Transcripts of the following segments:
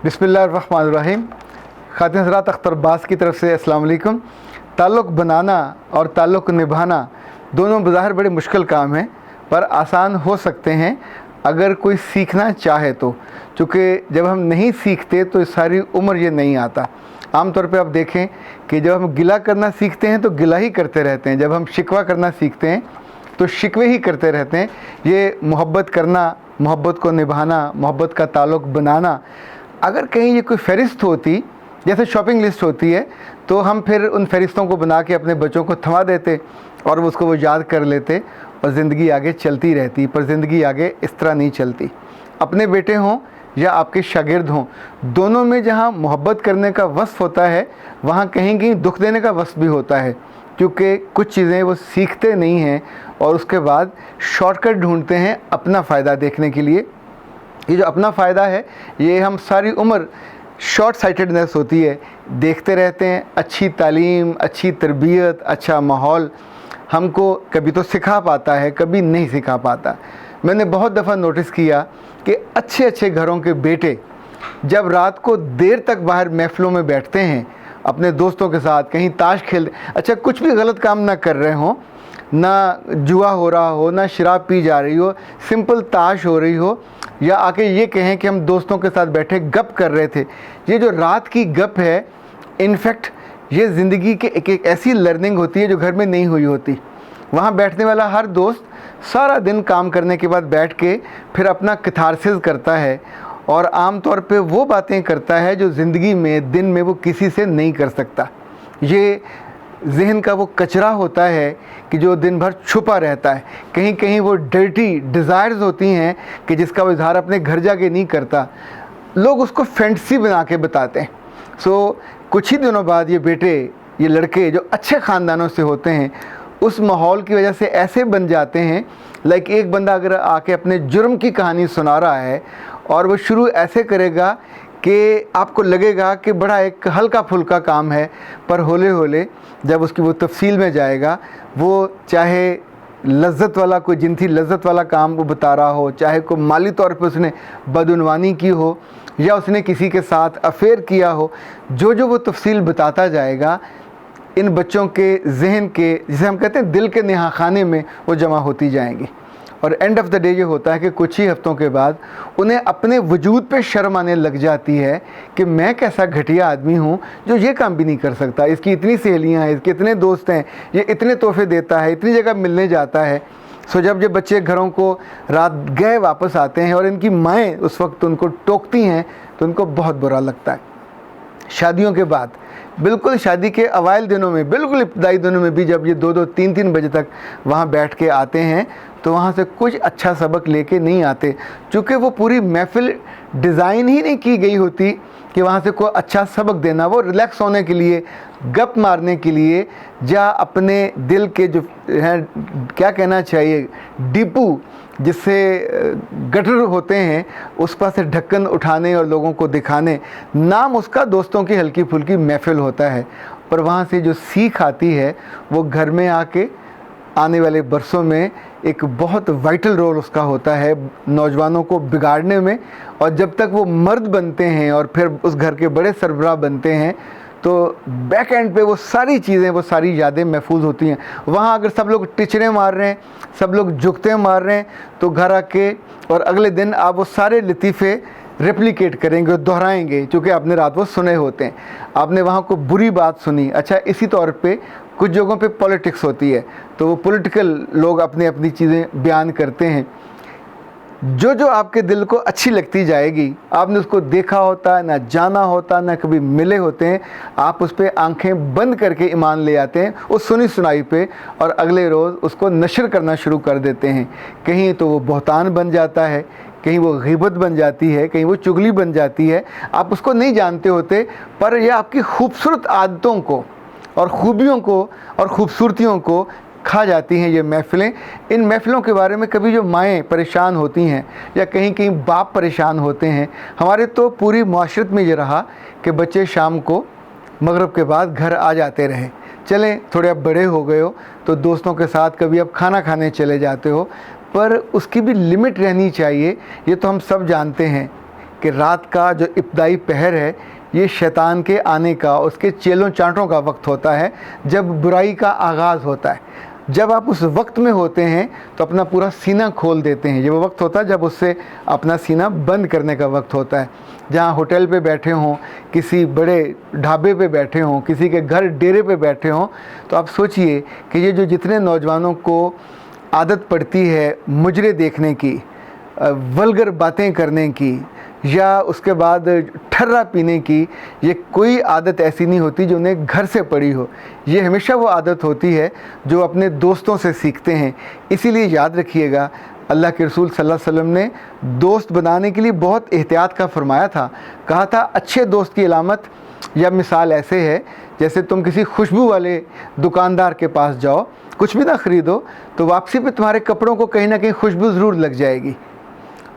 बिस्मिल्लाहिर्रहमानिर्रहीम। ख़ातिन हज़रात, अख्तर अब्बास की तरफ से अस्सलाम वालेकुम। ताल्लुक़ बनाना और ताल्लुक़ निभाना दोनों बज़ाहिर बड़े मुश्किल काम हैं, पर आसान हो सकते हैं अगर कोई सीखना चाहे तो। चूँकि जब हम नहीं सीखते तो सारी उम्र ये नहीं आता। आम तौर पे आप देखें कि जब हम गिला करना सीखते हैं तो गिला ही करते रहते हैं, जब हम शिकवा करना सीखते हैं तो शिकवे ही करते रहते हैं। ये मोहब्बत करना, मोहब्बत को निभाना, मोहब्बत का ताल्लुक़ बनाना, अगर कहीं ये कोई फ़हरिस्त होती, जैसे शॉपिंग लिस्ट होती है, तो हम फिर उन फ़हरिस्तों को बना के अपने बच्चों को थमा देते और उसको वो याद कर लेते और ज़िंदगी आगे चलती रहती। पर ज़िंदगी आगे इस तरह नहीं चलती। अपने बेटे हों या आपके शागिर्द हों, दोनों में जहाँ मोहब्बत करने का वस्फ़ होता है, वहाँ कहीं कहीं दुख देने का वस्फ़ भी होता है, क्योंकि कुछ चीज़ें वो सीखते नहीं हैं और उसके बाद शॉर्टकट ढूंढते हैं अपना फ़ायदा देखने के लिए। ये जो अपना फ़ायदा है, ये हम सारी उम्र शॉर्ट साइटेडनेस होती है, देखते रहते हैं। अच्छी तालीम, अच्छी तरबियत, अच्छा माहौल हमको कभी तो सिखा पाता है, कभी नहीं सिखा पाता। मैंने बहुत दफ़ा नोटिस किया कि अच्छे अच्छे घरों के बेटे जब रात को देर तक बाहर महफ़िलों में बैठते हैं अपने दोस्तों के साथ, कहीं ताश खेल, अच्छा कुछ भी गलत काम ना कर रहे हों, ना जुआ हो रहा हो, ना शराब पी जा रही हो, सिंपल ताश हो रही हो, या आके ये कहें कि हम दोस्तों के साथ बैठे गप कर रहे थे, ये जो रात की गप है, इनफैक्ट ये ज़िंदगी के एक ऐसी लर्निंग होती है जो घर में नहीं हुई होती। वहाँ बैठने वाला हर दोस्त सारा दिन काम करने के बाद बैठ के फिर अपना कैथारसिस करता है और आम तौर पे वो बातें करता है जो ज़िंदगी में दिन में वो किसी से नहीं कर सकता। ये ज़हन का वो कचरा होता है कि जो दिन भर छुपा रहता है। कहीं कहीं वो डर्टी डिज़ायर्स होती हैं कि जिसका वो इज़हार अपने घर जाके नहीं करता, लोग उसको फैंटेसी बना के बताते हैं। कुछ ही दिनों बाद ये बेटे, ये लड़के जो अच्छे ख़ानदानों से होते हैं, उस माहौल की वजह से ऐसे बन जाते हैं। लाइक एक बंदा अगर आके अपने जुर्म की कहानी सुना रहा है और वो शुरू ऐसे करेगा कि आपको लगेगा कि बड़ा एक हल्का फुल्का काम है, पर होले होले जब उसकी वो तफसील में जाएगा, वो चाहे लज्जत वाला कोई जिनसी लज्जत वाला काम वो बता रहा हो, चाहे कोई माली तौर पे उसने बदउनवानी की हो या उसने किसी के साथ अफेयर किया हो, जो जो वो तफसील बताता जाएगा, इन बच्चों के जहन के, जिसे हम कहते हैं दिल के नहाखाने में, वो जमा होती जाएंगी। और एंड ऑफ द डे ये होता है कि कुछ ही हफ्तों के बाद उन्हें अपने वजूद पे शर्म आने लग जाती है कि मैं कैसा घटिया आदमी हूँ जो ये काम भी नहीं कर सकता। इसकी इतनी सहेलियाँ हैं, इसके इतने दोस्त हैं, ये इतने तोहफे देता है, इतनी जगह मिलने जाता है। जब बच्चे घरों को रात गए वापस आते हैं और इनकी माएँ उस वक्त उनको टोकती हैं तो उनको बहुत बुरा लगता है। शादियों के बाद, बिल्कुल शादी के अवाइल दिनों में, बिल्कुल इब्तदाई दिनों में भी जब ये 2-2, 3-3 बजे तक वहाँ बैठ के आते हैं तो वहाँ से कुछ अच्छा सबक लेके नहीं आते, चूँकि वो पूरी महफ़िल डिज़ाइन ही नहीं की गई होती कि वहाँ से कोई अच्छा सबक देना। वो रिलैक्स होने के लिए, गप मारने के लिए, या अपने दिल के जो हैं, क्या कहना चाहिए, डिपू जिससे गटर होते हैं, उस पर से ढक्कन उठाने और लोगों को दिखाने, नाम उसका दोस्तों की हल्की फुल्की महफ़िल होता है। पर वहाँ से जो सीख आती है वो घर में आके आने वाले बरसों में एक बहुत वाइटल रोल उसका होता है नौजवानों को बिगाड़ने में। और जब तक वो मर्द बनते हैं और फिर उस घर के बड़े सरबराह बनते हैं तो बैक एंड पे वो सारी चीज़ें, वो सारी यादें महफूज होती हैं। वहाँ अगर सब लोग टिचरें मार रहे हैं, सब लोग जुगते मार रहे हैं, तो घर आके और अगले दिन आप वो सारे लतीफ़े रेप्लिकेट करेंगे, दोहराएंगे, क्योंकि आपने रात वो सुने होते हैं। आपने वहाँ को बुरी बात सुनी। अच्छा, इसी तौर पे कुछ जगहों पे पॉलिटिक्स होती है तो वो पॉलिटिकल लोग अपनी अपनी चीज़ें बयान करते हैं। जो जो आपके दिल को अच्छी लगती जाएगी, आपने उसको देखा होता है, ना जाना होता, ना कभी मिले होते हैं, आप उस पर आंखें बंद करके ईमान ले आते हैं उस सुनी सुनाई पे, और अगले रोज़ उसको नशर करना शुरू कर देते हैं। कहीं तो वो बहतान बन जाता है, कहीं वो ग़ीबत बन जाती है, कहीं वो चुगली बन जाती है। आप उसको नहीं जानते होते, पर यह आपकी खूबसूरत आदतों को और ख़ूबियों को और ख़ूबसूरतियों को खा जाती हैं ये महफ़िलें। इन महफ़िलों के बारे में कभी जो माएँ परेशान होती हैं या कहीं कहीं बाप परेशान होते हैं। हमारे तो पूरी माशरत में ये रहा कि बच्चे शाम को मगरिब के बाद घर आ जाते रहे। चलें, थोड़े अब बड़े हो गए हो तो दोस्तों के साथ कभी अब खाना खाने चले जाते हो, पर उसकी भी लिमिट रहनी चाहिए। ये तो हम सब जानते हैं कि रात का जो इब्तदाई पहर है ये शैतान के आने का, उसके चेलों चांटों का वक्त होता है, जब बुराई का आगाज़ होता है। जब आप उस वक्त में होते हैं तो अपना पूरा सीना खोल देते हैं। ये वो वक्त होता है जब उससे अपना सीना बंद करने का वक्त होता है। जहाँ होटल पे बैठे हों, किसी बड़े ढाबे पे बैठे हों, किसी के घर डेरे पे बैठे हों, तो आप सोचिए कि ये जो जितने नौजवानों को आदत पड़ती है मुजरे देखने की, वल्गर बातें करने की, या उसके बाद ठर्रा पीने की, ये कोई आदत ऐसी नहीं होती जो उन्हें घर से पड़ी हो। ये हमेशा वो आदत होती है जो अपने दोस्तों से सीखते हैं। इसीलिए याद रखिएगा, अल्लाह के रसूल सल्लल्लाहु अलैहि वसल्लम ने दोस्त बनाने के लिए बहुत एहतियात का फरमाया था। कहा था अच्छे दोस्त की अलामत या मिसाल ऐसे है जैसे तुम किसी खुशबू वाले दुकानदार के पास जाओ, कुछ भी ना ख़रीदो, तो वापसी पे तुम्हारे कपड़ों को कहीं ना कहीं खुशबू ज़रूर लग जाएगी।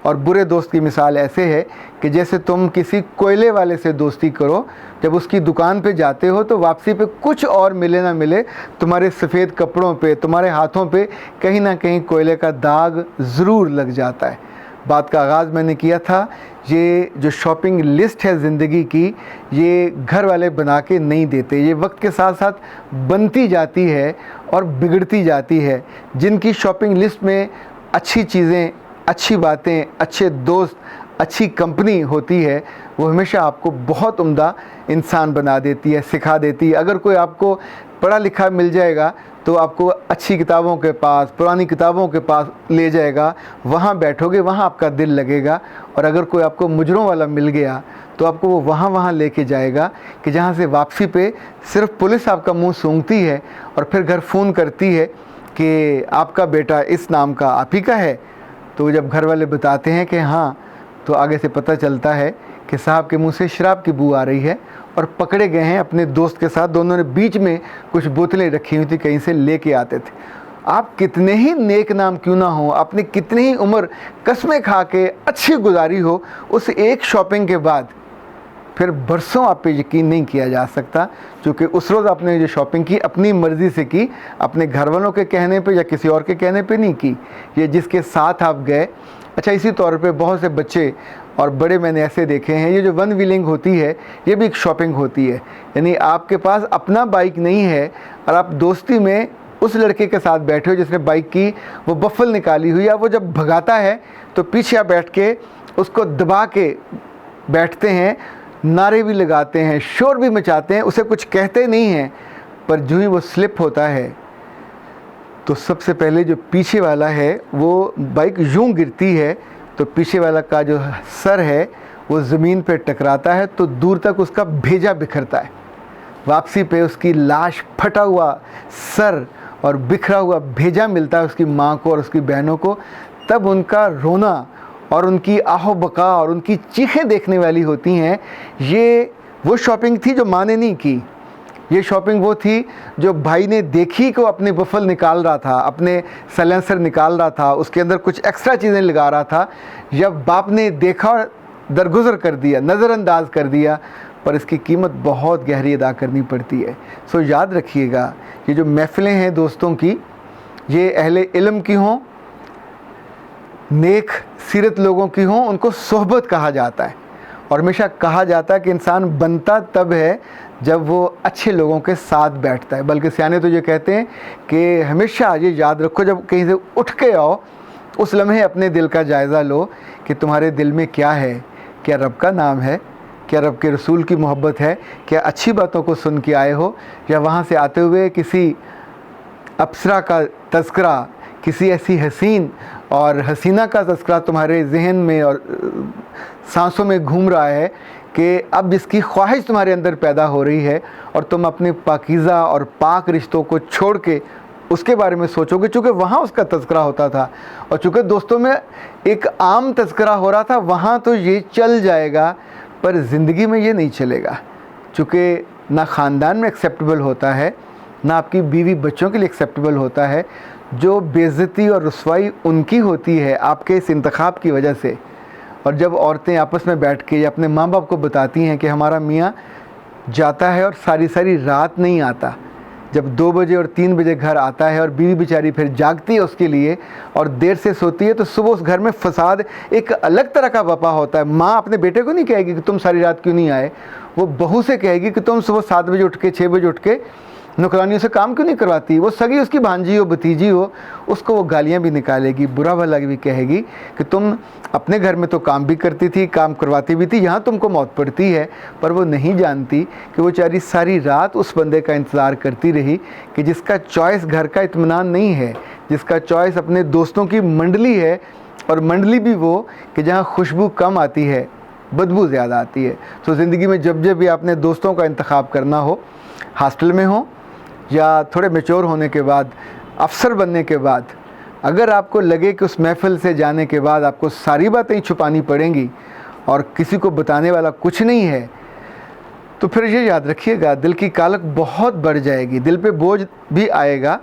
और बुरे दोस्त की मिसाल ऐसे है कि जैसे तुम किसी कोयले वाले से दोस्ती करो, जब उसकी दुकान पे जाते हो तो वापसी पे कुछ और मिले ना मिले, तुम्हारे सफ़ेद कपड़ों पे, तुम्हारे हाथों पे कहीं ना कहीं कोयले का दाग ज़रूर लग जाता है। बात का आगाज़ मैंने किया था, ये जो शॉपिंग लिस्ट है ज़िंदगी की, ये घर वाले बना के नहीं देते, ये वक्त के साथ साथ बनती जाती है और बिगड़ती जाती है। जिनकी शॉपिंग लिस्ट में अच्छी चीज़ें, अच्छी बातें, अच्छे दोस्त, अच्छी कंपनी होती है, वो हमेशा आपको बहुत उम्दा इंसान बना देती है, सिखा देती है। अगर कोई आपको पढ़ा लिखा मिल जाएगा तो आपको अच्छी किताबों के पास, पुरानी किताबों के पास ले जाएगा, वहाँ बैठोगे, वहाँ आपका दिल लगेगा। और अगर कोई आपको मुजरों वाला मिल गया तो आपको वो वहाँ लेके जाएगा कि जहाँ से वापसी पे सिर्फ पुलिस आपका मुंह सूंघती है और फिर घर फ़ोन करती है कि आपका बेटा इस नाम का आप ही का है। तो जब घर वाले बताते हैं कि हाँ, तो आगे से पता चलता है कि साहब के मुंह से शराब की बू आ रही है और पकड़े गए हैं अपने दोस्त के साथ। दोनों ने बीच में कुछ बोतलें रखी हुई थी, कहीं से लेके आते थे। आप कितने ही नेक नाम क्यों ना हो, आपने कितनी ही उम्र कस्में खा के अच्छी गुजारी हो, उस एक शॉपिंग के बाद फिर बरसों आप पे यकीन नहीं किया जा सकता, क्योंकि उस रोज़ आपने जो शॉपिंग की अपनी मर्ज़ी से की, अपने घर वालों के कहने पे या किसी और के कहने पे नहीं की, ये जिसके साथ आप गए। अच्छा, इसी तौर पे बहुत से बच्चे और बड़े मैंने ऐसे देखे हैं, ये जो वन व्हीलिंग होती है ये भी एक शॉपिंग होती है। यानी आपके पास अपना बाइक नहीं है और आप दोस्ती में उस लड़के के साथ बैठे हो जिसने बाइक की वो बफल निकाली हुई है, वो जब भगाता है तो पीछे आप बैठ के उसको दबा के बैठते हैं, नारे भी लगाते हैं, शोर भी मचाते हैं, उसे कुछ कहते नहीं हैं, पर जो ही वो स्लिप होता है तो सबसे पहले जो पीछे वाला है वो बाइक यूं गिरती है तो पीछे वाला का जो सर है वो ज़मीन पे टकराता है, तो दूर तक उसका भेजा बिखरता है। वापसी पे उसकी लाश, फटा हुआ सर और बिखरा हुआ भेजा मिलता है उसकी माँ को और उसकी बहनों को। तब उनका रोना और उनकी आहो बका और उनकी चीखें देखने वाली होती हैं। ये वो शॉपिंग थी जो माँ ने नहीं की, ये शॉपिंग वो थी जो भाई ने देखी को अपने बफल निकाल रहा था, अपने सलेंसर निकाल रहा था, उसके अंदर कुछ एक्स्ट्रा चीज़ें लगा रहा था। जब बाप ने देखा और दरगुजर कर दिया, नज़रअंदाज कर दिया, पर इसकी कीमत बहुत गहरी अदा करनी पड़ती है। सो याद रखिएगा, ये जो महफ़िलें हैं दोस्तों की, ये अहले इल्म की हों, नेक सीरत लोगों की हों, उनको सोहबत कहा जाता है। और हमेशा कहा जाता है कि इंसान बनता तब है जब वो अच्छे लोगों के साथ बैठता है। बल्कि सियाने तो ये कहते हैं कि हमेशा ये याद रखो, जब कहीं से उठ के आओ उस लम्हे अपने दिल का जायज़ा लो कि तुम्हारे दिल में क्या है। क्या रब का नाम है, क्या रब के रसूल की मोहब्बत है, क्या अच्छी बातों को सुन के आए हो, या वहाँ से आते हुए किसी अप्सरा का तज़किरा, किसी ऐसी हसीन और हसीना का तज़किरा तुम्हारे जहन में और सांसों में घूम रहा है कि अब जिसकी ख्वाहिश तुम्हारे अंदर पैदा हो रही है और तुम अपने पाकीज़ा और पाक रिश्तों को छोड़ के उसके बारे में सोचोगे। चूँकि वहाँ उसका तज़किरा होता था और चूँकि दोस्तों में एक आम तज़किरा हो रहा था, वहाँ तो ये चल जाएगा, पर ज़िंदगी में ये नहीं चलेगा। चूँकि ना ख़ानदान में एक्सेप्टेबल होता है, ना आपकी बीवी बच्चों के लिए एक्सेप्टेबल होता है। जो बेइज्जती और रुसवाई उनकी होती है आपके इस इंतखाब की वजह से। और जब औरतें आपस में बैठ के या अपने माँ बाप को बताती हैं कि हमारा मियाँ जाता है और सारी सारी रात नहीं आता, जब 2 बजे और 3 बजे घर आता है और बीवी बेचारी फिर जागती है उसके लिए और देर से सोती है, तो सुबह उस घर में फसाद एक अलग तरह का वपा होता है। माँ अपने बेटे को नहीं कहेगी कि तुम सारी रात क्यों नहीं आए, वो बहू से कहेगी कि तुम सुबह 7 बजे उठ के 6 बजे उठ के नौकरानियों से काम क्यों नहीं करवाती। वो सगी उसकी भांजी हो भतीजी हो, उसको वो गालियाँ भी निकालेगी, बुरा भला भी कहेगी कि तुम अपने घर में तो काम भी करती थी, काम करवाती भी थी, यहाँ तुमको मौत पड़ती है। पर वो नहीं जानती कि वो बेचारी सारी रात उस बंदे का इंतज़ार करती रही कि जिसका चॉइस घर का इत्मीनान नहीं है, जिसका चॉइस अपने दोस्तों की मंडली है, और मंडली भी वो कि जहाँ खुशबू कम आती है, बदबू ज़्यादा आती है। तो ज़िंदगी में जब जब भी आपने दोस्तों का इंतखाब करना हो, हॉस्टल में हो या थोड़े मैच्योर होने के बाद, अफसर बनने के बाद, अगर आपको लगे कि उस महफ़िल से जाने के बाद आपको सारी बातें छुपानी पड़ेंगी और किसी को बताने वाला कुछ नहीं है, तो फिर ये याद रखिएगा, दिल की कालक बहुत बढ़ जाएगी, दिल पे बोझ भी आएगा,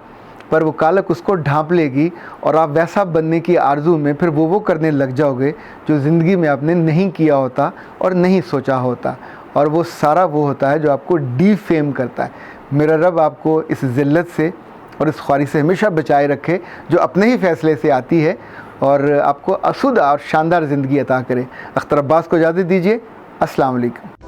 पर वो कालक उसको ढांप लेगी और आप वैसा बनने की आरज़ू में फिर वो करने लग जाओगे जो ज़िंदगी में आपने नहीं किया होता और नहीं सोचा होता। और वो सारा वो होता है जो आपको डीफेम करता है। मेरा रब आपको इस ज़िल्लत से और इस ख्वारी से हमेशा बचाए रखे जो अपने ही फ़ैसले से आती है, और आपको आसूदा और शानदार ज़िंदगी अता करे। अख्तर अब्बास को इजाज़त दीजिए। अस्सलाम वालेकुम।